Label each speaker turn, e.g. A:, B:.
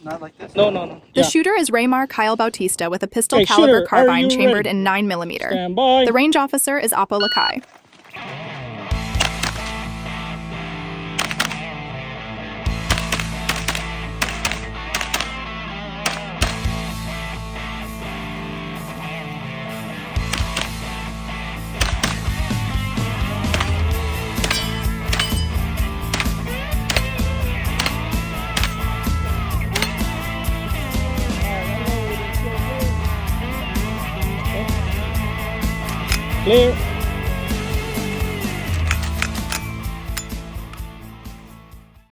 A: Not like this?
B: No, no, no.
C: The shooter is Raymar Kyle Bautista with a pistol
B: Okay,
C: caliber
B: shooter, are
C: carbine
B: you
C: chambered
B: ready?
C: in 9mm.
B: Stand by.
C: The range officer is Apo Lakai.
B: Clear.